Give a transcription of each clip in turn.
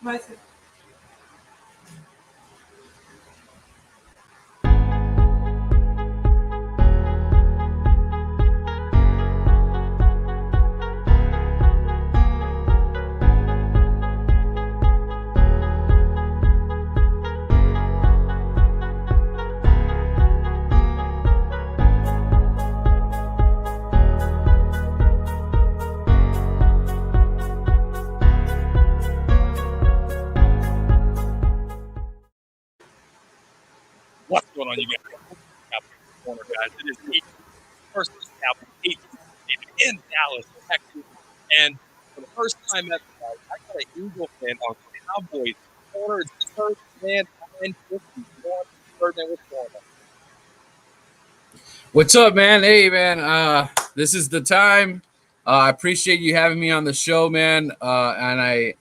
Mas What's going on, you guys? Cowboys Corner, guys. It is the first Cowboys in Dallas, Texas. And for the first time ever, guys, I got an Eagle fan on Cowboys Corner. It's Birdman 951. Birdman, what's going on? What's up, man? Hey, man. This is the time. I appreciate you having me on the show, man. And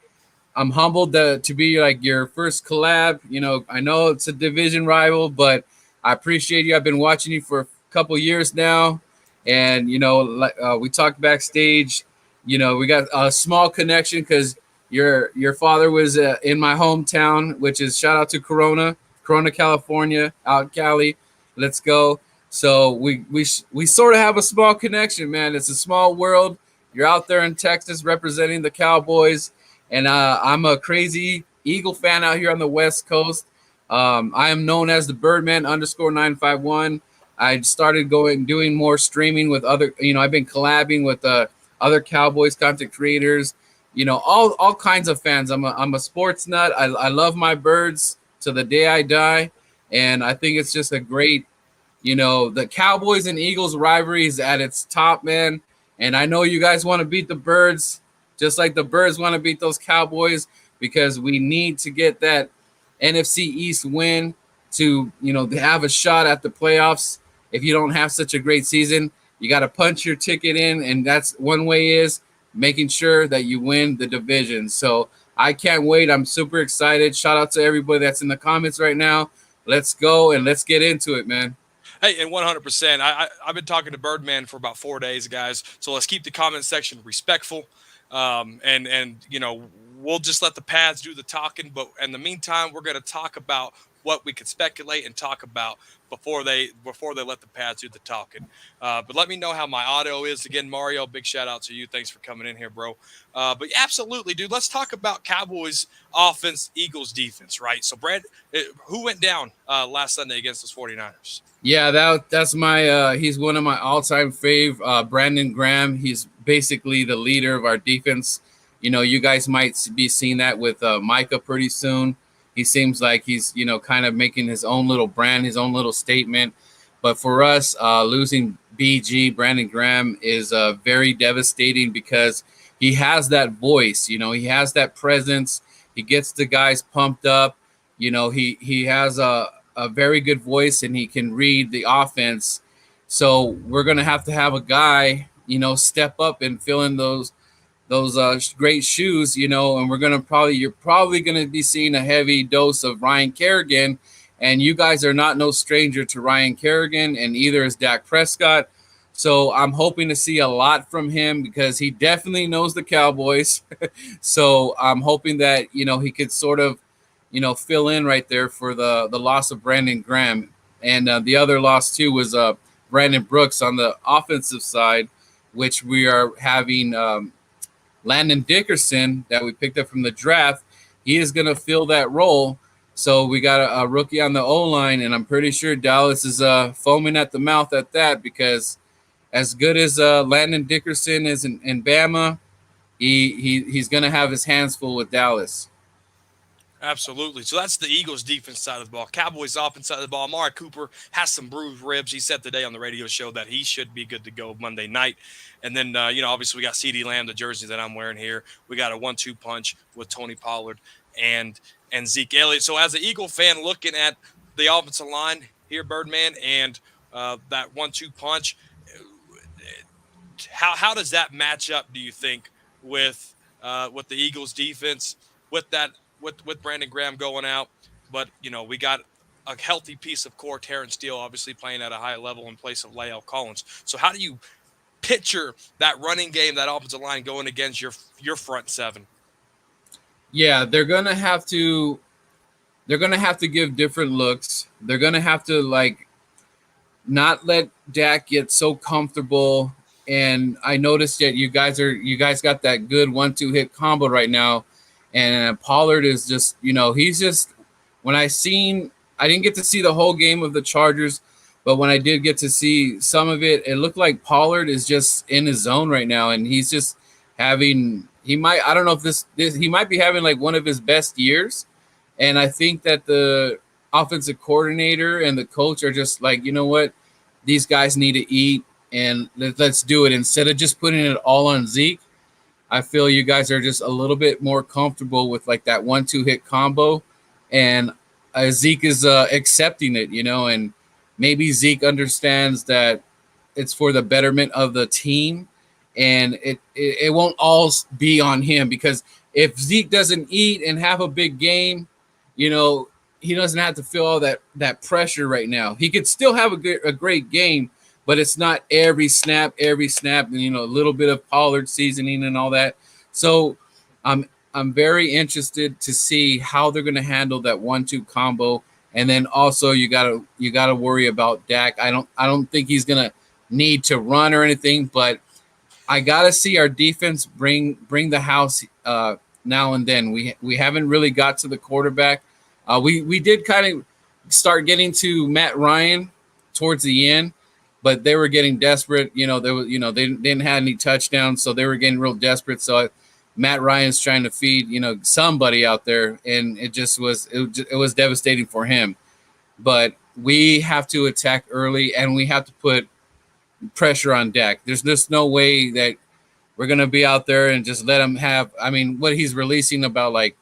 I'm humbled to be like your first collab. You know, I know it's a division rival, but I appreciate you. I've been watching you for a couple years now, and we talked backstage. You know, we got a small connection because your father was in my hometown, which is shout out to Corona, California, out in Cali. Let's go. So we sort of have a small connection, man. It's a small world. You're out there in Texas representing the Cowboys, and I'm a crazy Eagle fan out here on the West Coast. I am known as the Birdman _951. I started doing more streaming with other, I've been collabing with other Cowboys content creators, all kinds of fans. I'm a sports nut. I love my birds to the day I die, and I think it's just a great, the Cowboys and Eagles rivalry is at its top, man. And I know you guys want to beat the Birds, just like the Birds want to beat those Cowboys, because we need to get that NFC East win to have a shot at the playoffs. If you don't have such a great season, you got to punch your ticket in, and that's one way is making sure that you win the division. So I can't wait. I'm super excited. Shout out to everybody that's in the comments right now. Let's go and let's get into it, man. Hey, and 100%. I've been talking to Birdman for about 4 days, guys. So let's keep the comment section respectful, and we'll just let the pads do the talking. But in the meantime, we're going to talk about what we could speculate and talk about before they let the pads do the talking. But let me know how my audio is. Again, Mario, big shout out to you. Thanks for coming in here, bro. But absolutely, dude. Let's talk about Cowboys offense, Eagles defense, right? So, Brad, who went down last Sunday against those 49ers? Yeah, that's my he's one of my all-time fave, Brandon Graham. He's basically the leader of our defense. You guys might be seeing that with Micah pretty soon. He seems like he's, kind of making his own little brand, his own little statement. But for us, losing BG, Brandon Graham, is very devastating because he has that voice, he has that presence. He gets the guys pumped up. He has a very good voice, and he can read the offense. So we're going to have a guy, step up and fill in those great shoes, and you're probably going to be seeing a heavy dose of Ryan Kerrigan, and you guys are not no stranger to Ryan Kerrigan, and either is Dak Prescott. So I'm hoping to see a lot from him because he definitely knows the Cowboys. So I'm hoping that, he could sort of, fill in right there for the loss of Brandon Graham. And the other loss, too, was Brandon Brooks on the offensive side, which we are having Landon Dickerson that we picked up from the draft. He is going to fill that role. So we got a rookie on the O-line, and I'm pretty sure Dallas is foaming at the mouth at that because as good as Landon Dickerson is in Bama, he's going to have his hands full with Dallas. Absolutely. So that's the Eagles' defense side of the ball. Cowboys' offense side of the ball. Amari Cooper has some bruised ribs. He said today on the radio show that he should be good to go Monday night. And then, obviously we got CeeDee Lamb, the jersey that I'm wearing here. We got a 1-2 punch with Tony Pollard and Zeke Elliott. So as an Eagle fan looking at the offensive line here, Birdman, and that 1-2 punch, how does that match up, do you think, with the Eagles' defense with that? With Brandon Graham going out, but we got a healthy piece of core, Terrence Steele, obviously playing at a high level in place of La'el Collins. So how do you picture that running game, that offensive line going against your front seven? Yeah, they're gonna have to give different looks. They're gonna have to like not let Dak get so comfortable. And I noticed that you guys got that good 1-2 hit combo right now, and Pollard is just he's just when I didn't get to see the whole game of the Chargers, but when I did get to see some of it, it looked like Pollard is just in his zone right now, and he's just having he might I don't know if this he might be having like one of his best years, and I think that the offensive coordinator and the coach are just like, you know what, these guys need to eat and let's do it instead of just putting it all on Zeke. I feel you guys are just a little bit more comfortable with like that 1-2 hit combo, and Zeke is accepting it, and maybe Zeke understands that it's for the betterment of the team, and it won't all be on him because if Zeke doesn't eat and have a big game, you know he doesn't have to feel all that pressure right now. He could still have a great game, but it's not every snap, and a little bit of Pollard seasoning and all that. So I'm very interested to see how they're going to handle that 1-2 combo, and then also you gotta worry about Dak. I don't think he's gonna need to run or anything, but I gotta see our defense bring the house now and then. We haven't really got to the quarterback. We did kind of start getting to Matt Ryan towards the end, but they were getting desperate. They didn't have any touchdowns, so they were getting real desperate. So Matt Ryan's trying to feed somebody out there, and it was devastating for him. But we have to attack early, and we have to put pressure on Dak. There's just no way that we're gonna be out there and just let him have. I mean, what he's releasing about like,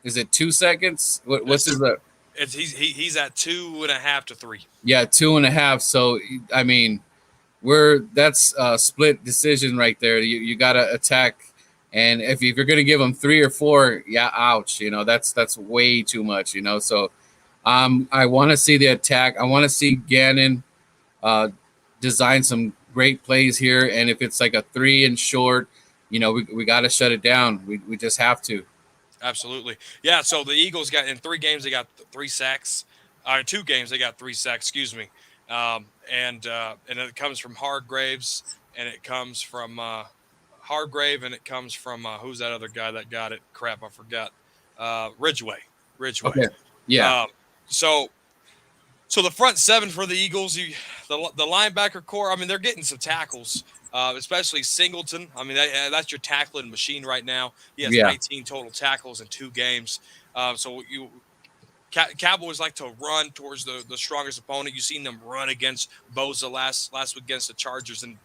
is it 2 seconds? What's his? He's at 2.5 to 3. Yeah, 2.5. So I mean, that's a split decision right there. You got to attack, and if you're gonna give him 3 or 4, yeah, ouch. That's way too much. So I want to see the attack. I want to see Gannon uh, design some great plays here. And if it's like a 3 and short, we got to shut it down. We just have to. Absolutely. Yeah. So the Eagles got in 3 games, they got 3 sacks. In 2 games, they got 3 sacks, excuse me. And it comes from Hargraves, and it comes from Hargrave, and it comes from who's that other guy that got it? Crap, I forgot. Ridgeway. Ridgeway. Okay. Yeah. Um, so So the front seven for the Eagles, the linebacker core. I mean, they're getting some tackles, especially Singleton. I mean, that's your tackling machine right now. He has Yeah. 19 total tackles in 2 games. So Cowboys like to run towards the strongest opponent. You've seen them run against Bosa last week against the Chargers and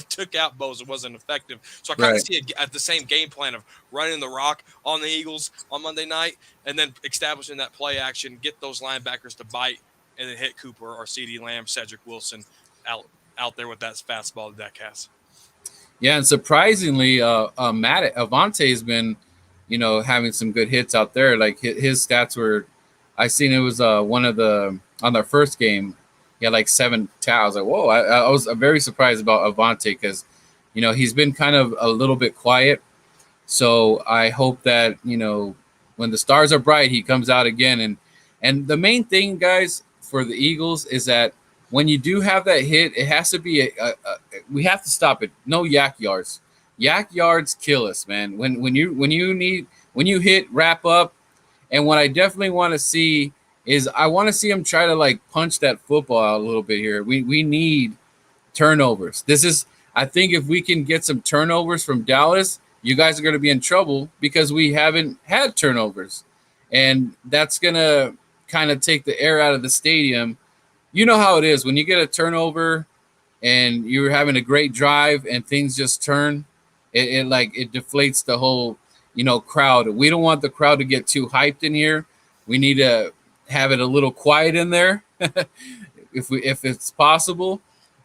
took out Bosa, wasn't effective. So I kind of Right. see the same game plan of running the rock on the Eagles on Monday night and then establishing that play action, get those linebackers to bite, and then hit Cooper or CeeDee Lamb, Cedric Wilson out there with that fastball that Dak has. Yeah, and surprisingly, Matt Avante has been, having some good hits out there. Like his stats were, I seen it was one of the on their first game, he had like 7 tackles. Like, whoa! I was very surprised about Avante because, he's been kind of a little bit quiet. So I hope that when the stars are bright, he comes out again. And the main thing, guys, for the Eagles is that when you do have that hit, it has to be we have to stop it. No yak yards. Yak yards kill us, man. When you hit wrap up, and what I definitely want to see is I want to see him try to like punch that football out a little bit here. We need turnovers. This is I think if we can get some turnovers from Dallas, you guys are going to be in trouble because we haven't had turnovers. And that's going to kind of take the air out of the stadium. You know how it is when you get a turnover and you're having a great drive and things just turn, it deflates the whole, crowd. We don't want the crowd to get too hyped in here. We need to have it a little quiet in there if it's possible.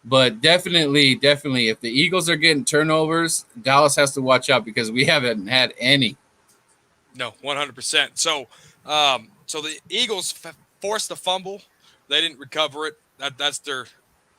But definitely, if the Eagles are getting turnovers, Dallas has to watch out because we haven't had any. No, 100%. So the Eagles forced the fumble. They didn't recover it. That's their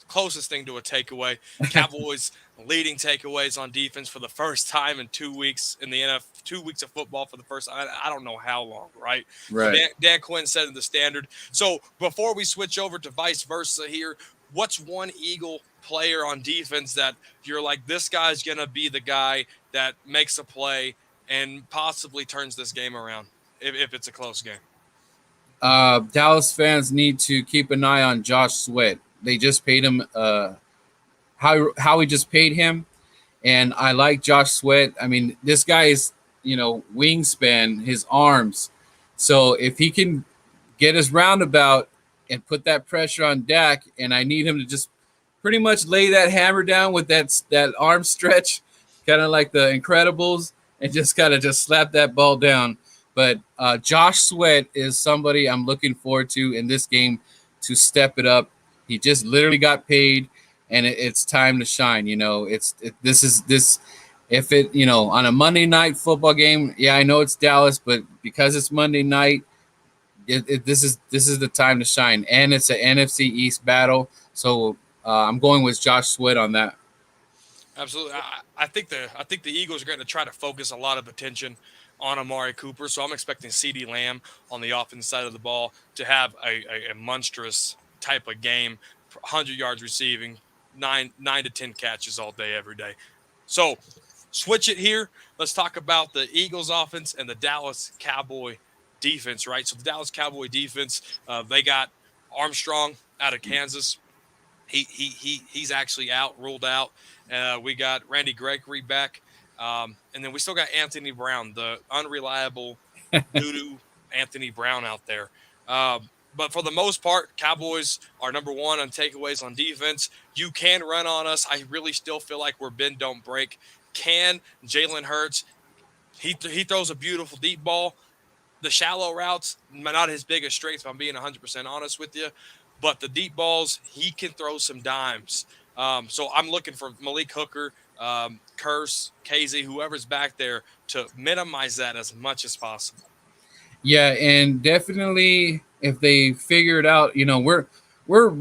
closest thing to a takeaway. Cowboys leading takeaways on defense for the first time in 2 weeks in the NFL. 2 weeks of football for the first. I don't know how long, right? So Right. Dan Quinn setting the standard. So before we switch over to vice versa here, what's one Eagle player on defense that you're like, this guy's gonna be the guy that makes a play and possibly turns this game around if it's a close game? Dallas fans need to keep an eye on Josh Sweat. They just paid him how we just paid him, and I like Josh Sweat. I mean, this guy is wingspan, his arms. So if he can get his roundabout and put that pressure on Dak, and I need him to just pretty much lay that hammer down with that arm stretch, kind of like the Incredibles, and just kind of just slap that ball down. But Josh Sweat is somebody I'm looking forward to in this game to step it up. He just literally got paid, and it's time to shine. This if it on a Monday night football game. Yeah, I know it's Dallas, but because it's Monday night, this is the time to shine, and it's an NFC East battle. So I'm going with Josh Sweat on that. Absolutely. I think the Eagles are going to try to focus a lot of attention on Amari Cooper. So I'm expecting CeeDee Lamb on the offense side of the ball to have a monstrous type of game, 100 yards receiving, nine to 10 catches all day, every day. So switch it here. Let's talk about the Eagles offense and the Dallas Cowboy defense, right? So the Dallas Cowboy defense, they got Armstrong out of Kansas. He's actually ruled out. We got Randy Gregory back. And then we still got Anthony Brown, the unreliable doo-doo Anthony Brown out there. But for the most part, Cowboys are number one on takeaways on defense. You can run on us. I really still feel like we're bend, don't break. Jalen Hurts, he throws a beautiful deep ball. The shallow routes, not his biggest strength, if I'm being 100% honest with you. But the deep balls, he can throw some dimes. So I'm looking for Malik Hooker, Curse, KZ, whoever's back there to minimize that as much as possible. Yeah, and definitely if they figure it out, we're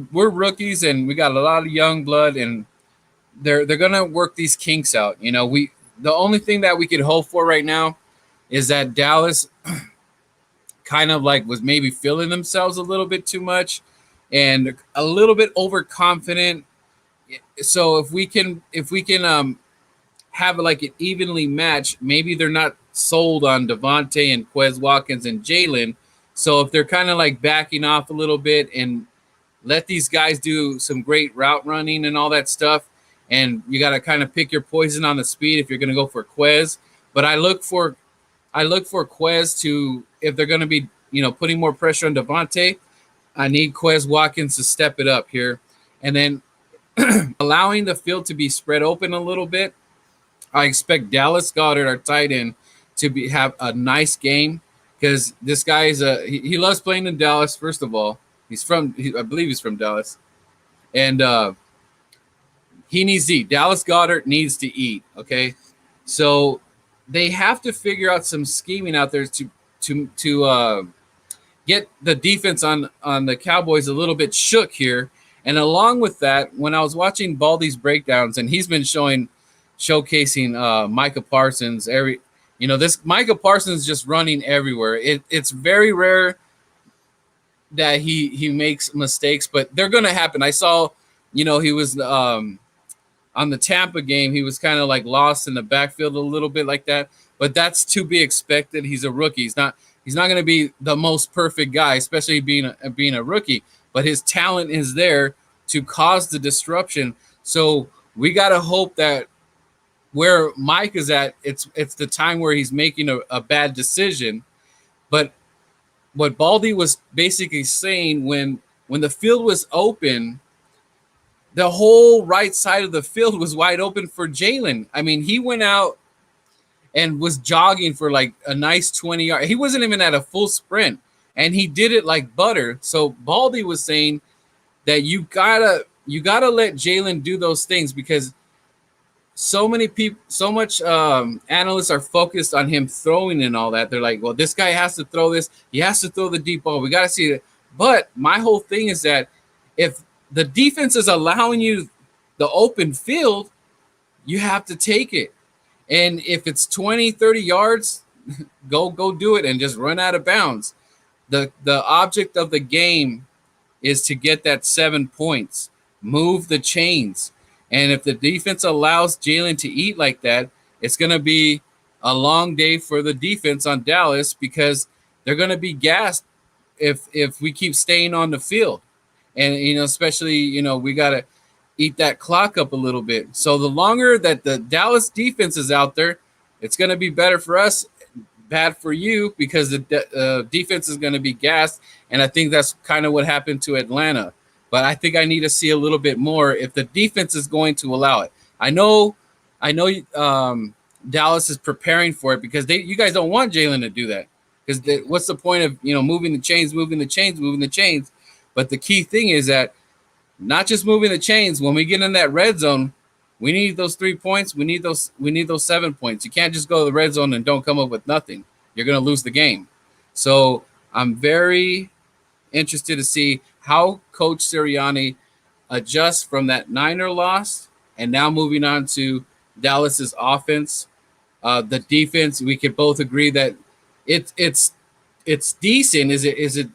rookies and we got a lot of young blood, and they're gonna work these kinks out. The only thing that we could hope for right now is that Dallas kind of like was maybe feeling themselves a little bit too much and a little bit overconfident. So if we can have like an evenly match, maybe they're not sold on Devontae and Quez Watkins and Jalen. So if they're kind of like backing off a little bit and let these guys do some great route running and all that stuff, and you got to kind of pick your poison on the speed if you're going to go for Quez. But I look for Quez to, if they're going to be putting more pressure on Devontae, I need Quez Watkins to step it up here, and then allowing the field to be spread open a little bit. I expect Dallas Goedert, our tight end, to have a nice game, because this guy is he loves playing in Dallas. First of all, I believe he's from Dallas, and he needs to eat. Dallas Goedert needs to eat. Okay, so they have to figure out some scheming out there to get the defense on the Cowboys a little bit shook here. And along with that, when I was watching Baldy's breakdowns, and he's been showcasing Micah Parsons, this Micah Parsons just running everywhere. It's very rare that he makes mistakes, but they're going to happen. I saw, he was on the Tampa game, he was kind of like lost in the backfield a little bit like that, but that's to be expected. He's a rookie. He's not going to be the most perfect guy, especially being a rookie, but his talent is there to cause the disruption. So we got to hope that where Mike is at, it's the time where he's making a bad decision. But what Baldy was basically saying, when the field was open, the whole right side of the field was wide open for Jalen. I mean, he went out and was jogging for like a nice 20 yards. He wasn't even at a full sprint, and he did it like butter. So Baldy was saying that you gotta let Jalen do those things, because so much analysts are focused on him throwing and all that. They're like, well, this guy has to throw this. He has to throw the deep ball. We got to see it. But my whole thing is that if the defense is allowing you the open field, you have to take it. And if it's 20, 30 yards, go do it and just run out of bounds. The object of the game is to get that 7 points, move the chains. And if the defense allows Jalen to eat like that, it's going to be a long day for the defense on Dallas because they're going to be gassed if we keep staying on the field. And, especially, we got to eat that clock up a little bit. So the longer that the Dallas defense is out there, it's going to be better for us, bad for you, because the defense is going to be gassed. And I think that's kind of what happened to Atlanta. But I think I need to see a little bit more if the defense is going to allow it. I know, Dallas is preparing for it because you guys don't want Jalen to do that. Because what's the point of moving the chains? But the key thing is that not just moving the chains. When we get in that red zone, we need those 3 points. We need those 7 points. You can't just go to the red zone and don't come up with nothing. You're going to lose the game. So I'm very interested to see how Coach Sirianni adjusts from that Niner loss and now moving on to Dallas's offense. The defense, we could both agree that it's decent. Is it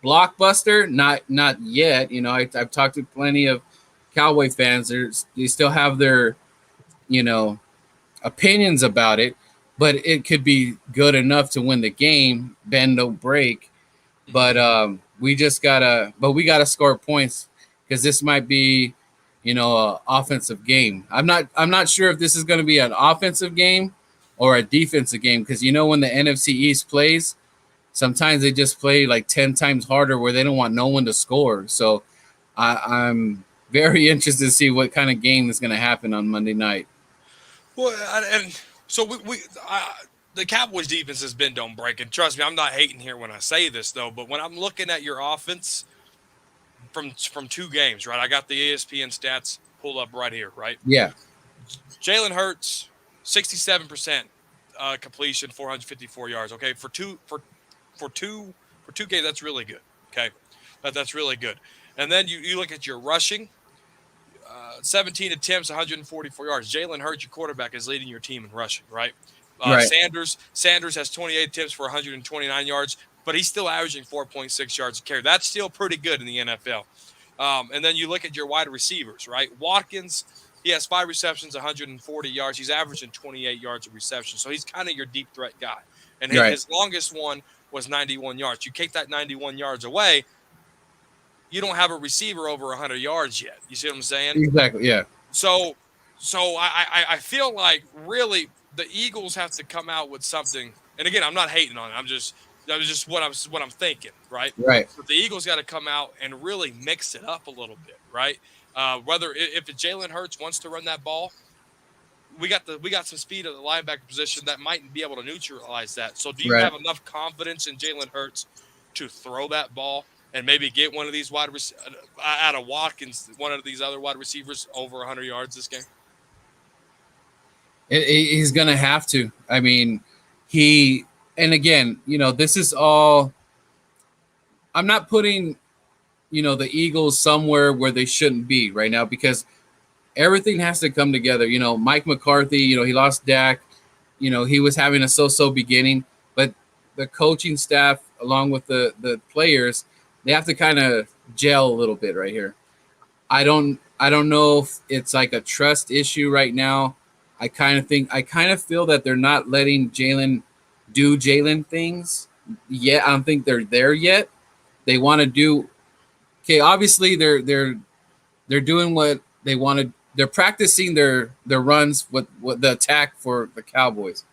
blockbuster? Not yet. I've talked to plenty of Cowboy fans. They still have their opinions about it, but it could be good enough to win the game, bend no break. But we gotta score points because this might be an offensive game. I'm not sure if this is going to be an offensive game or a defensive game because when the NFC East plays, sometimes they just play like 10 times harder where they don't want no one to score. So I'm very interested to see what kind of game is going to happen on Monday night. Well, and so the Cowboys defense has been don't break. And trust me, I'm not hating here when I say this though, but when I'm looking at your offense from 2 games, right? I got the ESPN stats pulled up right here, right? Yeah. Jalen Hurts, 67% completion, 454 yards. Okay, for two games, that's really good. Okay, that's really good. And then you look at your rushing, 17 attempts, 144 yards. Jalen Hurts, your quarterback, is leading your team in rushing, right? Right. Sanders has 28 attempts for 129 yards, but he's still averaging 4.6 yards a carry. That's still pretty good in the NFL. And then you look at your wide receivers, right? Watkins, he has 5 receptions, 140 yards. He's averaging 28 yards of reception. So he's kind of your deep threat guy. And his longest one was 91 yards. You take that 91 yards away, you don't have a receiver over 100 yards yet. You see what I'm saying? Exactly, yeah. So I feel like really the Eagles have to come out with something. And again, I'm not hating on it. That was just what I'm thinking, right? Right. But the Eagles got to come out and really mix it up a little bit, right? Whether if Jalen Hurts wants to run that ball, we got some speed at the linebacker position that might be able to neutralize that. So do you have enough confidence in Jalen Hurts to throw that ball and maybe get one of these out of Watkins, one of these other wide receivers over 100 yards this game? He's going to have to. I mean, and again, this is all – I'm not putting, the Eagles somewhere where they shouldn't be right now because everything has to come together. Mike McCarthy, he lost Dak. He was having a so-so beginning. But the coaching staff, along with the players, they have to kind of gel a little bit right here. I don't know if it's like a trust issue right now. I kind of feel that they're not letting Jalen do Jalen things yet. I don't think they're there yet. They want to do okay. Obviously, they're doing what they want to. They're practicing their runs with the attack for the Cowboys.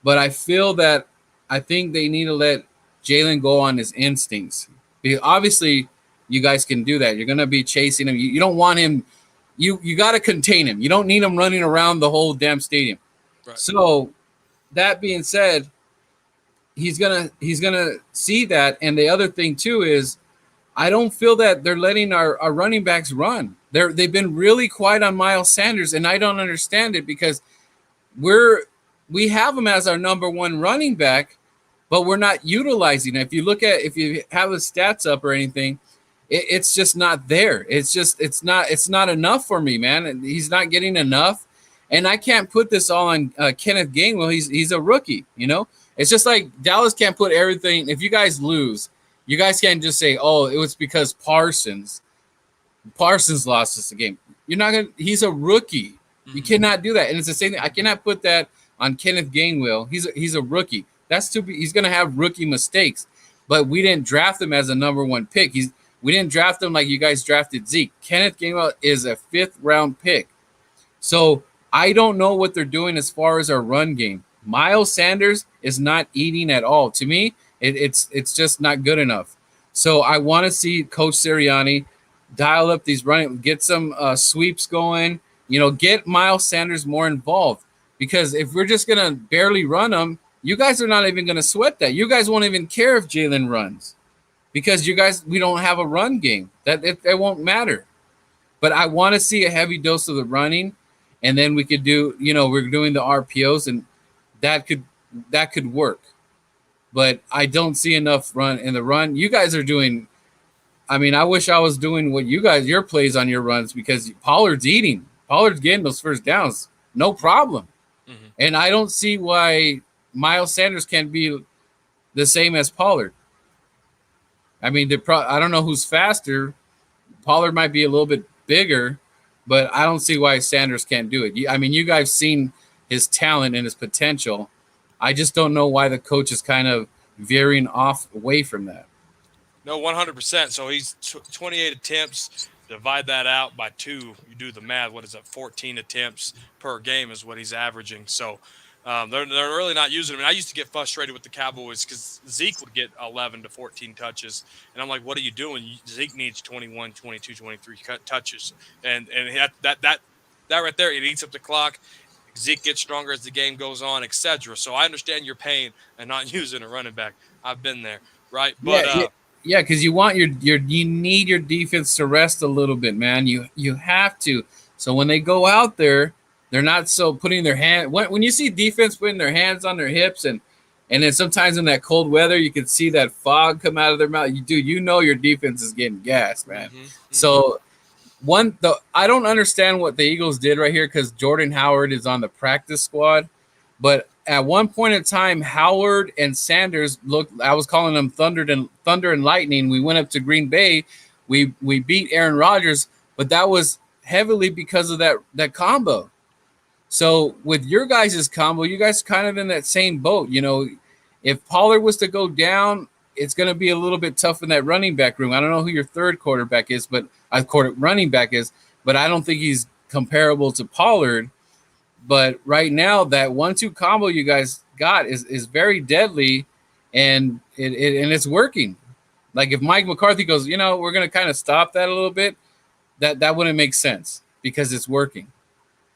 But I think they need to let Jalen go on his instincts. Because obviously, you guys can do that. You're going to be chasing him. You don't want him. You got to contain him. You don't need him running around the whole damn stadium. Right. So that being said, he's gonna see that. And the other thing too is, I don't feel that they're letting our running backs run. They've been really quiet on Miles Sanders, and I don't understand it because we have him as our number 1 running back, but we're not utilizing it. If you have the stats up or anything, it's just not there. It's not enough for me, man. And he's not getting enough. And I can't put this all on Kenneth Gainwell. He's a rookie, you know? It's just like Dallas can't put everything. If you guys lose, you guys can't just say, oh, it was because Parsons lost us the game. You're not going to – he's a rookie. You cannot do that. And it's the same thing. I cannot put that on Kenneth Gainwell. He's a rookie. He's going to have rookie mistakes. But we didn't draft him as a number one pick. We didn't draft him like you guys drafted Zeke. Kenneth Gainwell is a 5th-round pick. So I don't know what they're doing as far as our run game. Miles Sanders is not eating at all. To me, it's just not good enough. So I want to see Coach Sirianni dial up these running, get some sweeps going, get Miles Sanders more involved. Because if we're just going to barely run them, you guys are not even going to sweat that. You guys won't even care if Jalen runs because we don't have a run game. It won't matter. But I want to see a heavy dose of the running, and then we could do, we're doing the RPOs, and that could work. But I don't see enough run in the run. You guys are doing – I mean, I wish I was doing what your plays on your runs because Pollard's eating. Pollard's getting those first downs. No problem. Mm-hmm. And I don't see why Miles Sanders can't be the same as Pollard. I mean, I don't know who's faster. Pollard might be a little bit bigger, but I don't see why Sanders can't do it. I mean, you guys seen his talent and his potential. I just don't know why the coach is kind of veering off away from that. No, 100%. So he's 28 attempts. Divide that out by 2. You do the math. What is that? 14 attempts per game is what he's averaging. So they're really not using him. And I used to get frustrated with the Cowboys because Zeke would get 11 to 14 touches. And I'm like, what are you doing? Zeke needs 21, 22, 23 touches. And that right there, it eats up the clock. Zeke gets stronger as the game goes on, etc. So I understand your pain and not using a running back. I've been there, right? But yeah, because you want you need your defense to rest a little bit, man. You have to. So when they go out there, they're not so putting their hand. When you see defense putting their hands on their hips, and then sometimes in that cold weather, you can see that fog come out of their mouth. You know your defense is getting gassed, man. Mm-hmm. So I don't understand what the Eagles did right here because Jordan Howard is on the practice squad, but at one point in time, Howard and Sanders looked. I was calling them thunder and lightning. We went up to Green Bay, we beat Aaron Rodgers, but that was heavily because of that combo. So with your guys' combo, you guys kind of in that same boat. If Pollard was to go down, it's going to be a little bit tough in that running back room. I don't know who your third quarterback is, but running back is, but I don't think he's comparable to Pollard. But right now, that 1-2 combo you guys got is very deadly, and it's working. Like if Mike McCarthy goes, we're going to kind of stop that a little bit, that wouldn't make sense because it's working.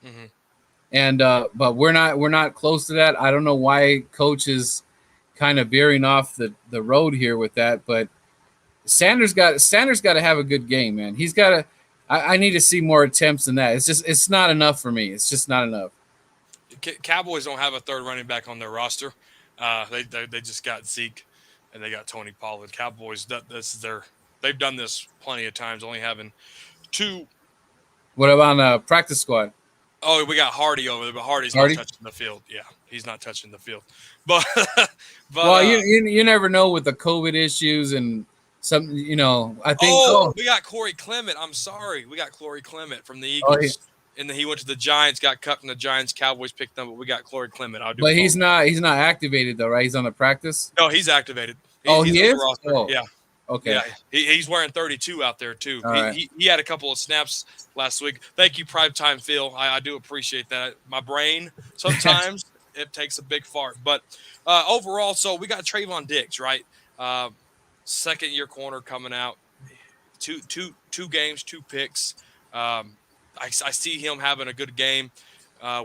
Mm-hmm. And but we're not close to that. I don't know why coach is kind of veering off the road here with that, but Sanders got to have a good game, man. He's got to. I need to see more attempts than that. It's not enough for me. It's just not enough. Cowboys don't have a third running back on their roster. They just got Zeke and they got Tony Pollard. Cowboys, they've done this plenty of times, only having 2. What about practice squad? Oh, we got Hardy over there, but Hardy's not touching the field. Yeah, he's not touching the field. But well, you never know with the COVID issues and some, I think. Oh, we got Corey Clement. I'm sorry, we got Corey Clement from the Eagles. And then he went to the Giants, got cut from the Giants. Cowboys picked him, but we got Corey Clement. But he's not activated though, right? He's on the practice. No, he's activated. He is. Oh. Yeah. Okay. Yeah, he's wearing 32 out there too. He had a couple of snaps last week. Thank you, Primetime Phil. I do appreciate that. My brain sometimes it takes a big fart, but overall, so we got Trayvon Diggs, right? Second year corner coming out. Two games, 2 picks. I see him having a good game.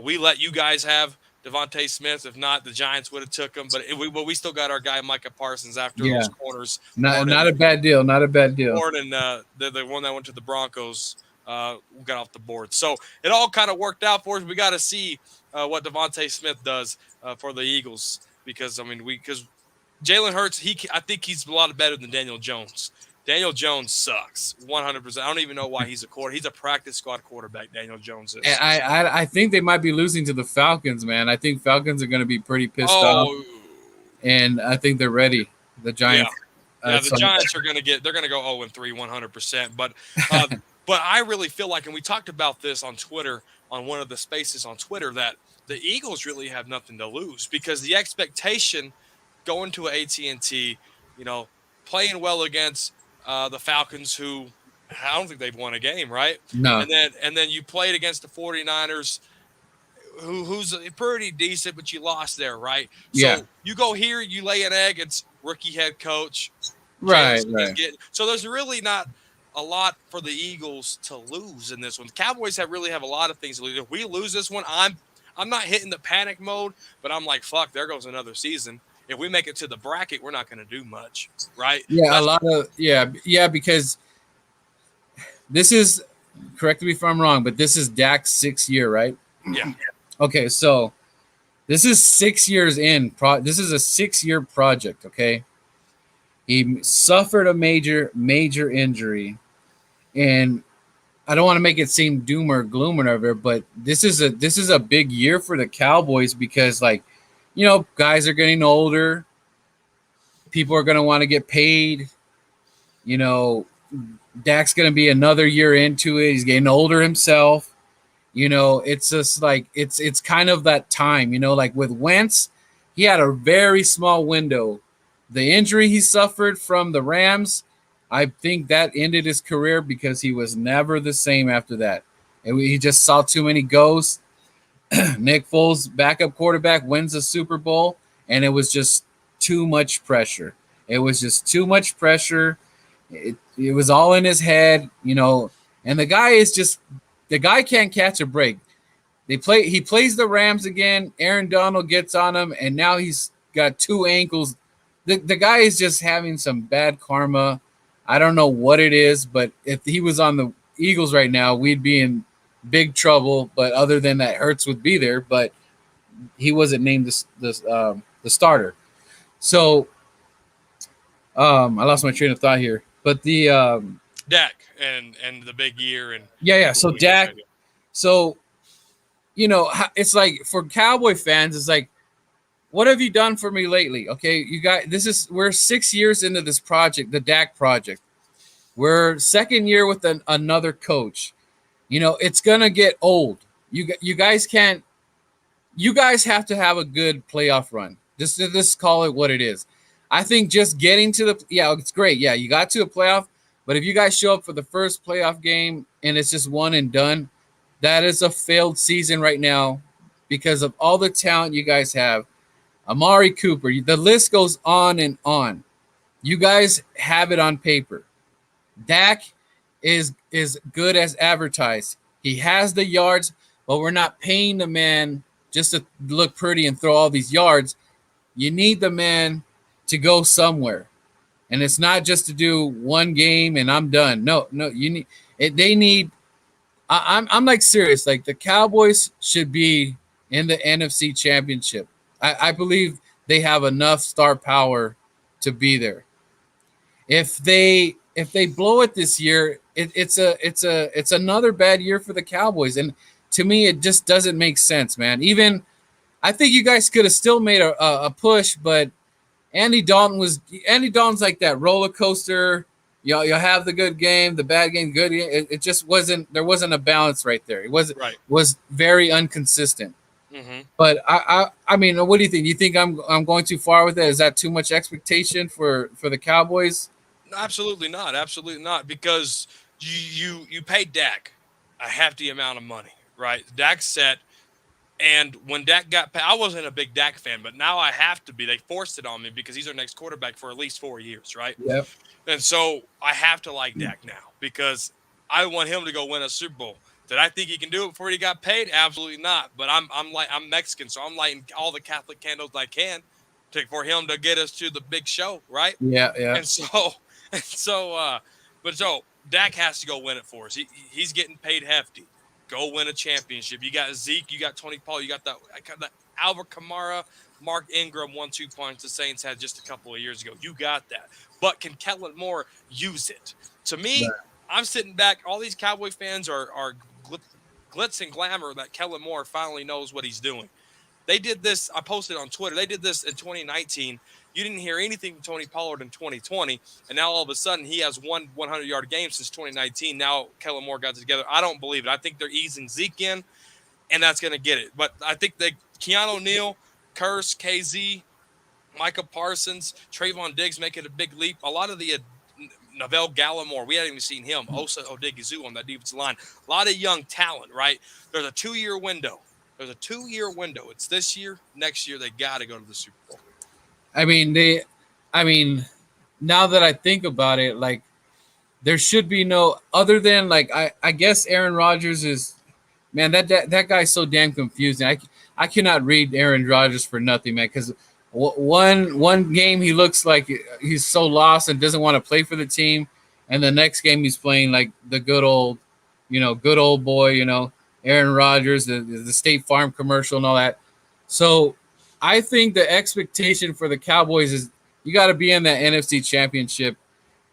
We let you guys have Devontae Smith. If not, the Giants would have took him. But we still got our guy Micah Parsons after those corners. Not a bad deal. Not a bad deal. Gordon, the one that went to the Broncos, got off the board. So it all kind of worked out for us. We got to see what Devontae Smith does for the Eagles because Jalen Hurts, I think he's a lot better than Daniel Jones. Daniel Jones sucks 100%. I don't even know why he's a quarter. He's a practice squad quarterback. Daniel Jones is. I think they might be losing to the Falcons, man. I think Falcons are going to be pretty pissed off, Oh, and I think they're ready. The yeah. Giants. Yeah, the So Giants are going to they're going to go 0-3 100%. Uh, but I really feel like, and we talked about this on Twitter, on one of the spaces on Twitter, that the Eagles really have nothing to lose because the expectation going to an AT&T, you know, playing well against the Falcons, who I don't think they've won a game, right? no, And then you played against the 49ers, who's pretty decent, but you lost there, right? yeah, So you go here, you lay an egg. It's rookie head coach Jalen right, Smith right. getting. So there's really not a lot for the Eagles to lose in this one. The Cowboys really have a lot of things to lose. If we lose this one, I'm not hitting the panic mode, but I'm like, fuck, there goes another season. If we make it to the bracket, we're not going to do much, right? Yeah, a That's lot of yeah, because this is, correct me if I'm wrong, but this is Dak's 6th year, right? yeah, Okay, so this is 6 years in. This is a 6-year project. Okay, he suffered a major injury, and I don't want to make it seem doom or gloom or whatever, but this is a big year for the Cowboys because, like, guys are getting older. People are going to want to get paid. You know, Dak's going to be another year into it. He's getting older himself. It's just like it's kind of that time. Like with Wentz, he had a very small window. The injury he suffered from the Rams, I think that ended his career because he was never the same after that. And he just saw too many ghosts. Nick Foles, backup quarterback, wins the Super Bowl, and it was just too much pressure. It was just too much pressure. It was all in his head, and the guy can't catch a break. He plays the Rams again. Aaron Donald gets on him, and now he's got 2 ankles. The guy is just having some bad karma. I don't know what it is, but if he was on the Eagles right now, we'd be in big trouble. But other than that, Hurts would be there. But he wasn't named the starter. So I lost my train of thought here. But Dak and the big year and yeah. So Dak. So it's like for Cowboy fans, it's like, what have you done for me lately? Okay, you got we're 6 years into this project, the Dak project. We're 2nd year with another coach. It's gonna get old. You guys can't. You guys have to have a good playoff run. Just call it what it is. I think just getting to it's great. Yeah, you got to a playoff, but if you guys show up for the first playoff game and it's just one and done, that is a failed season right now because of all the talent you guys have. Amari Cooper, the list goes on and on. You guys have it on paper. Dak is good as advertised. He has the yards, but we're not paying the man just to look pretty and throw all these yards. You need the man to go somewhere. And it's not just to do one game and I'm done. No, you need it. They need. I'm like serious. Like the Cowboys should be in the NFC Championship. I believe they have enough star power to be there. If they blow it this year, it's another bad year for the Cowboys. And to me, it just doesn't make sense, man. Even I think you guys could have still made a push, but Andy Dalton's like that roller coaster. You'll have the good game, the bad game, good game. It just wasn't. There wasn't a balance right there. It was very inconsistent. Mm-hmm. But I mean, what do you think? Do you think I'm going too far with it? Is that too much expectation for the Cowboys? Absolutely not. Because you paid Dak a hefty amount of money, right? Dak's set, and when Dak got paid, I wasn't a big Dak fan, but now I have to be. They forced it on me because he's our next quarterback for at least 4 years, right? Yep. And so I have to like Dak now because I want him to go win a Super Bowl. Did I think he can do it before he got paid? Absolutely not. But I'm Mexican, so I'm lighting all the Catholic candles I can for him to get us to the big show, right? Yeah. And so Dak has to go win it for us. He's getting paid hefty. Go win a championship. You got Zeke, you got Tony Paul, you got that Alvin Kamara, Mark Ingram 1-2 punch the Saints had just a couple of years ago. You got that. But can Kellen Moore use it? To Right. me, I'm sitting back. All these Cowboy fans are glitz and glamour that Kellen Moore finally knows what he's doing. They did this. I posted on Twitter. They did this in 2019. You didn't hear anything from Tony Pollard in 2020, and now all of a sudden he has one 100-yard game since 2019. Now Kellen Moore got it together. I don't believe it. I think they're easing Zeke in, and that's going to get it. But I think they Keanu O'Neal, Curse, KZ, Micah Parsons, Trayvon Diggs making a big leap. A lot of the Neville Gallimore, we hadn't even seen him. Osa Odigizou on that defensive line. A lot of young talent, right? There's a 2-year window. It's this year, next year. They got to go to the Super Bowl. I mean, now that I think about it, like there should be no other than like I guess Aaron Rodgers is, man, that guy's so damn confusing. I cannot read Aaron Rodgers for nothing, man, because one game he looks like he's so lost and doesn't want to play for the team, and the next game he's playing like the good old boy, Aaron Rodgers, the State Farm commercial and all that. So I think the expectation for the Cowboys is you got to be in that NFC Championship,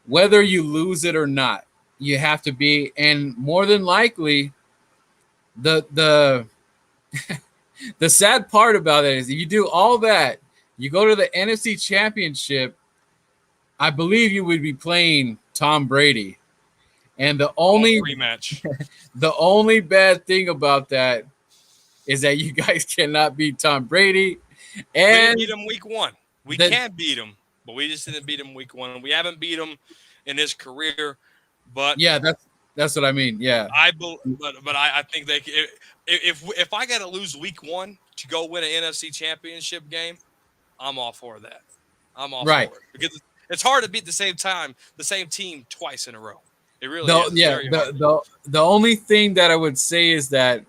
whether you lose it or not. You have to be, and more than likely, the the sad part about it is if you do all that, you go to the NFC Championship, I believe you would be playing Tom Brady. And the only rematch, the only bad thing about that is that you guys cannot beat Tom Brady. And we didn't beat him week 1. We can beat him, but we just didn't beat him week 1. We haven't beat him in his career. But yeah, that's what I mean. Yeah, I think they if I got to lose week 1 to go win an NFC Championship game, I'm all for that. I'm all for it because it's hard to beat the same team twice in a row. It really is. Yeah, the only thing that I would say is that,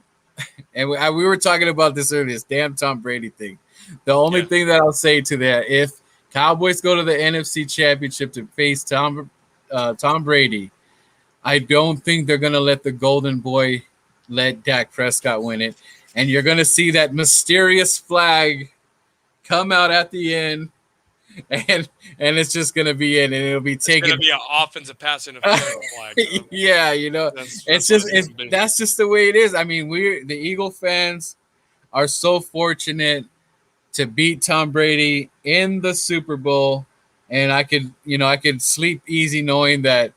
and we were talking about this earlier, this damn Tom Brady thing. The only thing that I'll say to that, if Cowboys go to the NFC Championship to face Tom Brady, I don't think they're going to let the golden boy let Dak Prescott win it. And you're going to see that mysterious flag come out at the end, and it's just going to be in, and it'll be taken. It's going to be an offensive pass interference flag. Yeah, that's just the way it is. I mean, the Eagle fans are so fortunate to beat Tom Brady in the Super Bowl, and I could sleep easy knowing that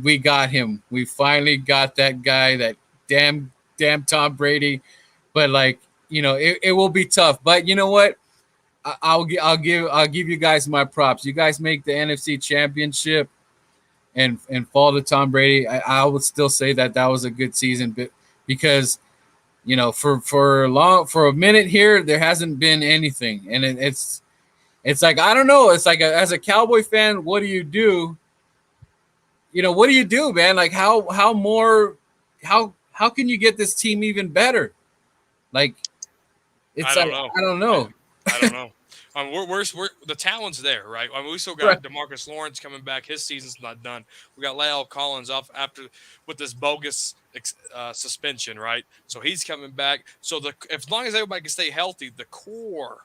we got him. We finally got that guy, that damn Tom Brady. But it will be tough. But you know what? I'll give you guys my props. You guys make the NFC Championship and fall to Tom Brady. I would still say that was a good season, but because for a minute here there hasn't been anything, and it's like I don't know. It's like as a Cowboy fan, what do you do? What do you do, man? Like how can you get this team even better? Like it's I don't know. I don't know. We're the talent's there, right? I mean, we still got DeMarcus Lawrence coming back. His season's not done. We got La'el Collins off with this bogus suspension, right? So he's coming back. So as long as everybody can stay healthy, the core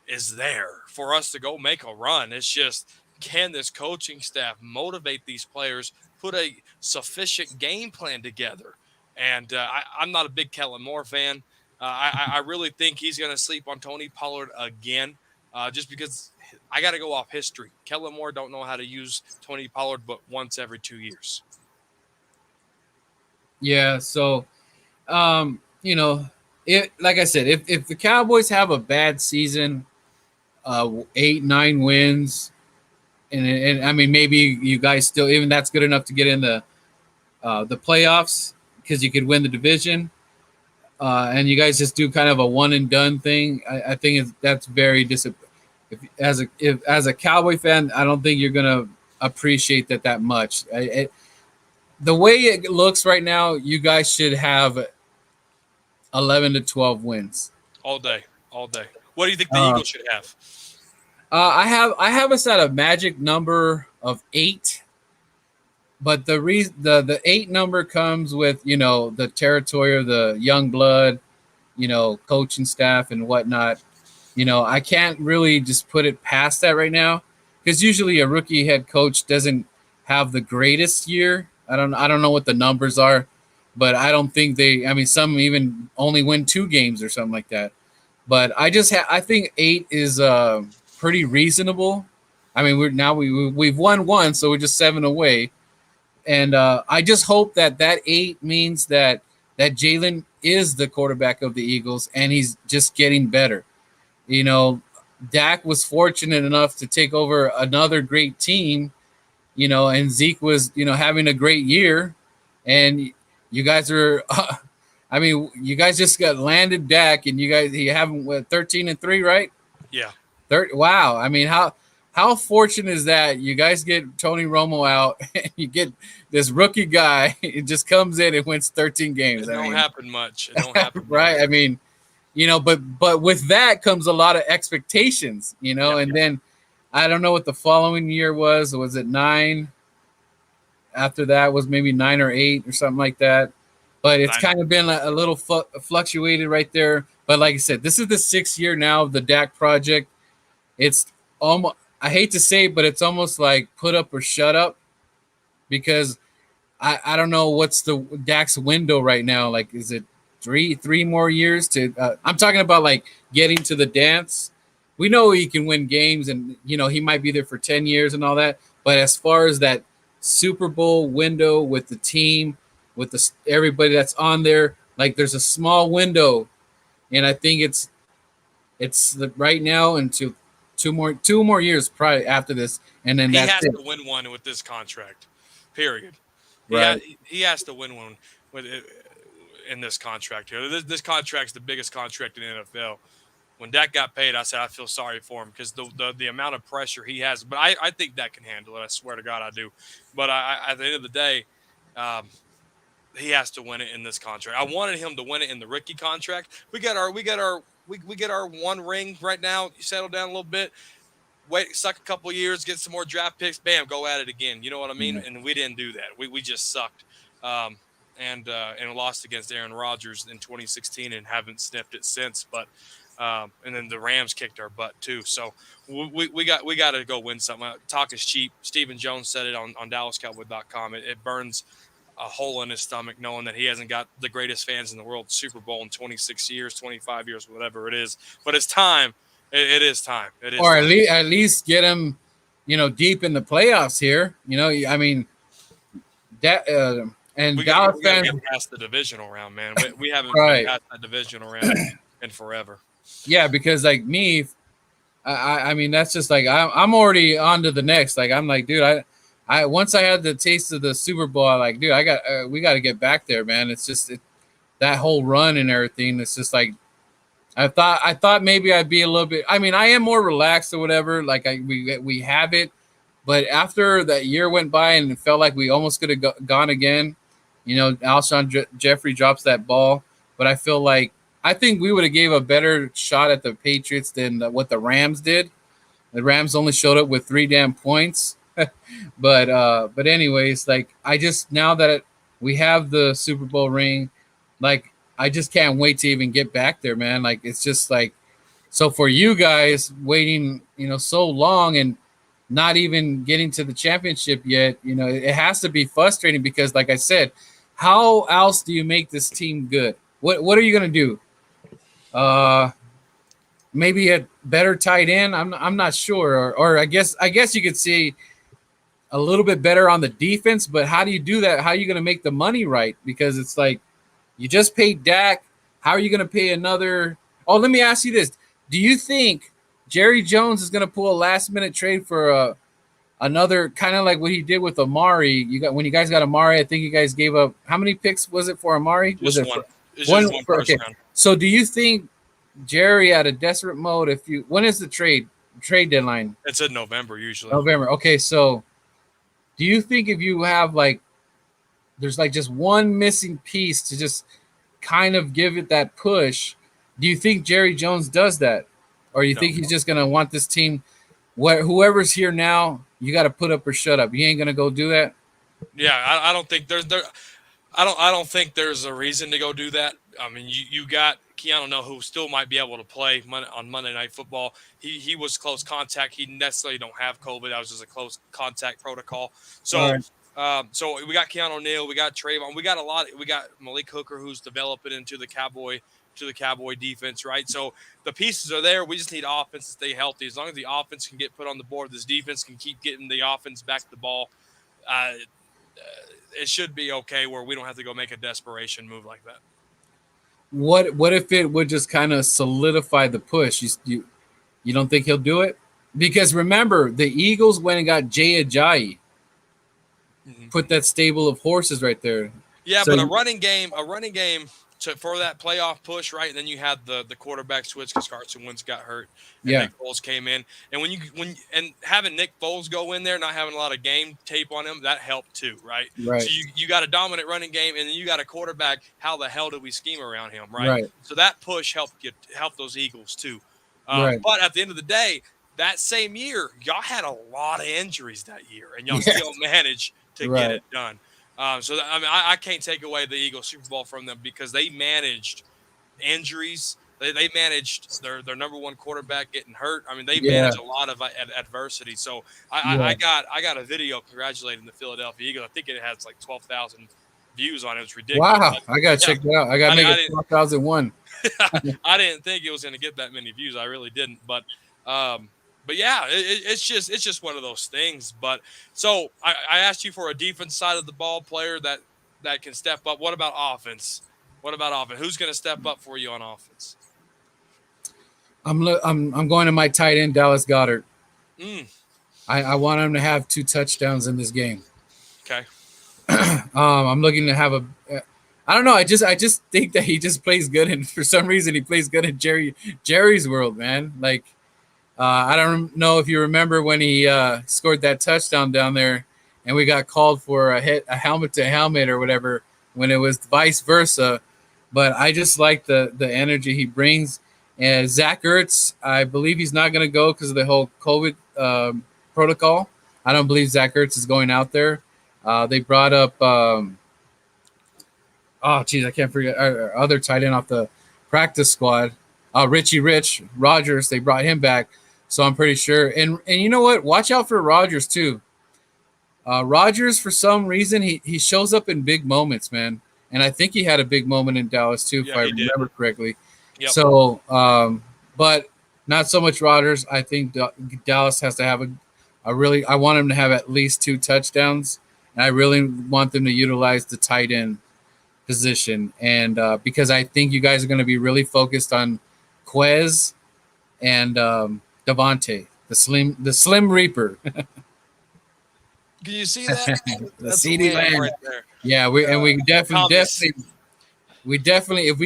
is there for us to go make a run. It's just, can this coaching staff motivate these players, put a sufficient game plan together? And I'm not a big Kellen Moore fan. I really think he's going to sleep on Tony Pollard again, just because I got to go off history. Kellen Moore don't know how to use Tony Pollard but once every 2 years. Yeah, so, like I said, if the Cowboys have a bad season, 8-9 wins, and I mean maybe you guys still, even that's good enough to get in the playoffs because you could win the division. And you guys just do kind of a one and done thing. I think that's very disappointing. As a Cowboy fan, I don't think you're gonna appreciate that much. The way it looks right now, you guys should have 11 to 12 wins all day. What do you think the Eagles should have? I have us at a magic number of 8. But the 8 number comes with, the territory of the young blood, coaching staff and whatnot. I can't really just put it past that right now, because usually a rookie head coach doesn't have the greatest year. I don't know what the numbers are, but I don't think they. I mean, some even only win 2 games or something like that. But I think 8 is pretty reasonable. I mean, we've won one, so we're just 7 away, and I just hope that 8 means that Jalen is the quarterback of the Eagles, and he's just getting better. You know, Dak was fortunate enough to take over another great team, and Zeke was, having a great year, and you guys are, I mean, you guys just got landed Dak, and you have him with 13-3, right? Yeah. Wow. I mean, how fortunate is that? You guys get Tony Romo out, and you get this rookie guy. It just comes in and wins 13 games. It don't happen much. It don't happen right? much. I mean, but with that comes a lot of expectations, and then I don't know what the following year was. Was it 9? After that was maybe 9 or 8 or something like that. But it's kind of been a little fluctuated right there. But like I said, this is the 6th year now of the Dak project. It's almost, I hate to say it, but it's almost like put up or shut up, because I don't know what's the Dak's window right now. Like, is it three more years to? I'm talking about like getting to the dance. We know he can win games, and he might be there for 10 years and all that. But as far as that Super Bowl window with the team, with everybody that's on there, like there's a small window, and I think it's right now into two more years probably after this, and then he that's has it. to win one with this contract. Period. Right. He has to win one with in this contract here. This contract's the biggest contract in the NFL. When Dak got paid, I said I feel sorry for him, because the amount of pressure he has. But I think Dak can handle it. I swear to God, I do. But at the end of the day, he has to win it in this contract. I wanted him to win it in the rookie contract. We get our one ring right now. You settle down a little bit. Wait, suck a couple years, get some more draft picks, bam, go at it again. You know what I mean? And we didn't do that. We just sucked, and lost against Aaron Rodgers in 2016 and haven't sniffed it since. But and then the Rams kicked our butt too. So we got to go win something. Talk is cheap. Stephen Jones said it on DallasCowboy.com. It burns a hole in his stomach knowing that he hasn't got the greatest fans in the world Super Bowl in 26 years, 25 years, whatever it is. But it's time. It is time. It is. Or time. at least get him, deep in the playoffs here. I mean, that and Dallas fans get past the divisional round, man. We haven't right. been past that divisional round in forever. Yeah, because like me, I mean that's just like I'm already on to the next. Like I'm like, dude, I once I had the taste of the Super Bowl, I like, dude, we got to get back there, man. It's just that whole run and everything. It's just like. I thought maybe I'd be a little bit. I mean, I am more relaxed or whatever. Like we have it, but after that year went by and it felt like we almost could have gone again. Alshon Jeffrey drops that ball, but I think we would have gave a better shot at the Patriots than what the Rams did. The Rams only showed up with 3 damn points, but anyways, like I just now that we have the Super Bowl ring, like. I just can't wait to even get back there, man. Like, it's just like, so for you guys waiting, so long and not even getting to the championship yet, it has to be frustrating because, like I said, how else do you make this team good? What are you going to do? Maybe a better tight end. I'm not sure. Or I guess you could see a little bit better on the defense, but how do you do that? How are you going to make the money right? Because it's like, you just paid Dak. How are you going to pay another? Oh, let me ask you this. Do you think Jerry Jones is going to pull a last-minute trade for another kind of like what he did with Amari? When you guys got Amari, I think you guys gave up – how many picks was it for Amari? Just one. Just one first round. So do you think Jerry at a desperate mode – when is the trade deadline? It's in November usually. November. Okay, so do you think if you have like there's like just one missing piece to just kind of give it that push. Do you think Jerry Jones does that? Or you think he's just going to want this team, whoever's here now, you got to put up or shut up. You ain't going to go do that? Yeah, I don't think I don't think there's a reason to go do that. I mean, you got Keanu Neal, who still might be able to play on Monday Night Football. He was close contact. He necessarily don't have COVID. That was just a close contact protocol. So. Right. So we got Keanu Neal, we got Trayvon, we got a lot. We got Malik Hooker, who's developing into the Cowboy defense, right? So the pieces are there. We just need offense to stay healthy. As long as the offense can get put on the board, this defense can keep getting the offense back the ball. It should be okay where we don't have to go make a desperation move like that. What if it would just kind of solidify the push? You don't think he'll do it? Because remember, the Eagles went and got Jay Ajayi. Put that stable of horses right there. Yeah, so, but a running game for that playoff push, right? And then you had the quarterback switch because Carson Wentz got hurt, and Nick Foles came in. And when having Nick Foles go in there, not having a lot of game tape on him, that helped too, right? Right. So you got a dominant running game, and then you got a quarterback. How the hell did we scheme around him, right? So that push helped those Eagles too. But at the end of the day, that same year, y'all had a lot of injuries that year, and y'all still managed to get it done. I can't take away the Eagles Super Bowl from them because they managed injuries. They managed their number one quarterback getting hurt. I mean, they managed a lot of adversity. So I got a video congratulating the Philadelphia Eagles. I think it has like 12,000 views on it. It's ridiculous. Wow, I got to check that out. I got to make it 12,001. I didn't think it was going to get that many views. I really didn't. But yeah, it's just one of those things. But so I asked you for a defense side of the ball player that can step up. What about offense? Who's going to step up for you on offense? I'm going to my tight end Dallas Goedert. I want him to have 2 touchdowns in this game. Okay. I'm looking to have I don't know. I just think that he just plays good, and for some reason he plays good in Jerry's world, man. Like. I don't know if you remember when he scored that touchdown down there and we got called for a helmet to helmet or whatever when it was vice versa. But I just like the energy he brings. And Zach Ertz, I believe he's not going to go because of the whole COVID protocol. I don't believe Zach Ertz is going out there. They brought up, I can't forget our other tight end off the practice squad. Rich Rogers, they brought him back. So I'm pretty sure. And you know what? Watch out for Rodgers too. Rodgers, for some reason, he shows up in big moments, man. And I think he had a big moment in Dallas too, if I remember correctly. Yep. So, but not so much Rodgers. I think Dallas has to have I want him to have at least 2 touchdowns. And I really want them to utilize the tight end position. And because I think you guys are going to be really focused on Quez and Devontae, the Slim Reaper. Can you see that? The CD Lamb right there. Yeah, we definitely if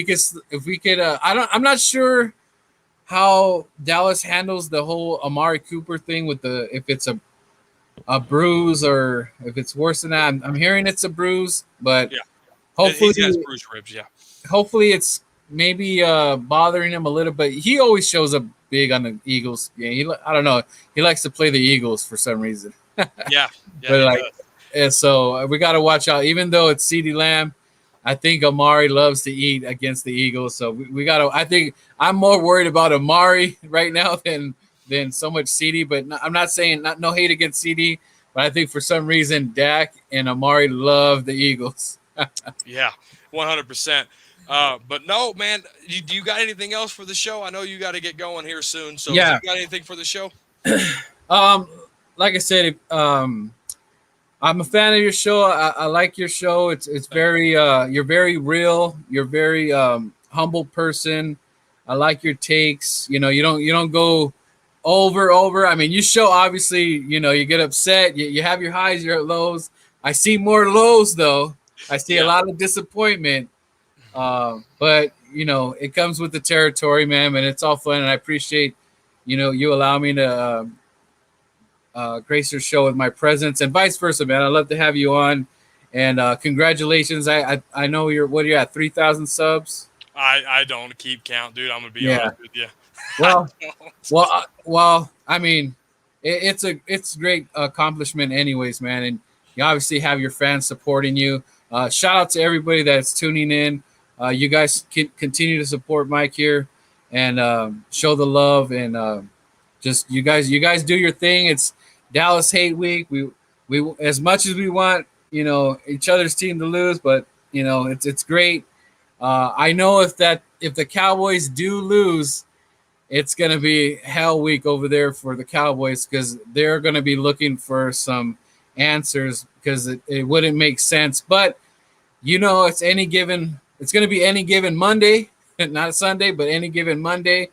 we could I'm not sure how Dallas handles the whole Amari Cooper thing with if it's a bruise or if it's worse than that. I'm hearing it's a bruise, but hopefully he has bruised ribs. Yeah, hopefully it's maybe bothering him a little bit. He always shows up big on the Eagles. Yeah, I don't know. He likes to play the Eagles for some reason. yeah, but so we got to watch out. Even though it's CeeDee Lamb, I think Amari loves to eat against the Eagles. So we got to. I think I'm more worried about Amari right now than so much CeeDee. But I'm not saying no hate against CeeDee, but I think for some reason Dak and Amari love the Eagles. Yeah, 100%. But no, man, do you got anything else for the show? I know you got to get going here soon. So yeah. You got anything for the show? Like I said, I'm a fan of your show. I like your show. It's very, you're very real. You're very humble person. I like your takes. You know, you don't go over. I mean, you show obviously, you get upset. You have your highs, your lows. I see more lows though. I see a lot of disappointment. But it comes with the territory, man, and it's all fun. And I appreciate, you allow me to grace your show with my presence and vice versa, man. I'd love to have you on. And congratulations. I know you're at 3,000 subs. I don't keep count, dude. I'm gonna be honest with you. Well, I mean, it's a great accomplishment, anyways, man. And you obviously have your fans supporting you. Shout out to everybody that's tuning in. you guys can continue to support Mike here and show the love and just you guys do your thing. It's Dallas Hate Week. We as much as we want each other's team to lose, but it's great. I know if the Cowboys do lose, it's gonna be hell week over there for the Cowboys because they're gonna be looking for some answers because it wouldn't make sense. But it's going to be any given Monday, not Sunday, but any given Monday.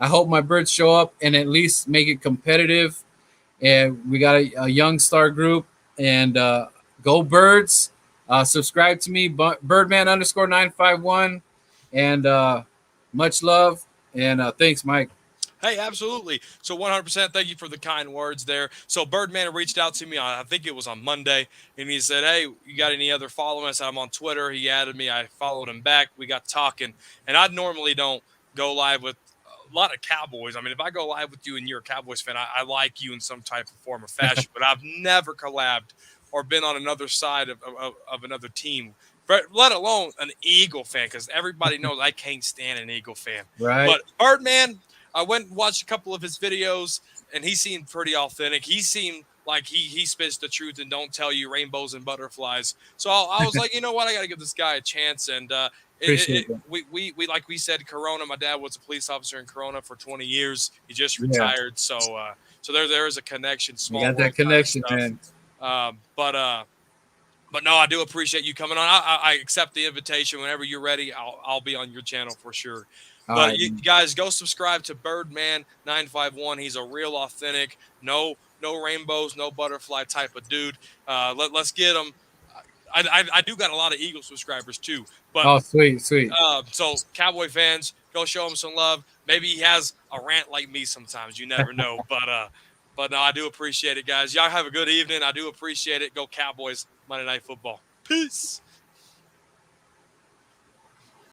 I hope my Birds show up and at least make it competitive. And we got a young star group and go Birds. Subscribe to me, Birdman _951. And much love. And thanks, Mike. Hey, absolutely. So 100% thank you for the kind words there. So Birdman reached out to me, I think it was on Monday, and he said, hey, you got any other following? I said, I'm on Twitter. He added me. I followed him back. We got talking. And I normally don't go live with a lot of Cowboys. I mean, if I go live with you and you're a Cowboys fan, I like you in some type of form or fashion, but I've never collabed or been on another side of another team, let alone an Eagle fan, because everybody knows I can't stand an Eagle fan. Right. But Birdman, I went and watched a couple of his videos, and he seemed pretty authentic. He seemed like he spits the truth and don't tell you rainbows and butterflies. So I was like, you know what? I got to give this guy a chance. And we like we said, Corona. My dad was a police officer in Corona for 20 years. He just retired. Yeah. So there is a connection. Small. You got that connection, man. But no, I do appreciate you coming on. I accept the invitation. Whenever you're ready, I'll be on your channel for sure. But you guys go subscribe to Birdman 951. He's a real authentic, no rainbows, no butterfly type of dude. Let's get him. I do got a lot of Eagle subscribers too. But sweet. So Cowboy fans, go show him some love. Maybe he has a rant like me sometimes. You never know. But no, I do appreciate it, guys. Y'all have a good evening. I do appreciate it. Go Cowboys. Monday Night Football. Peace.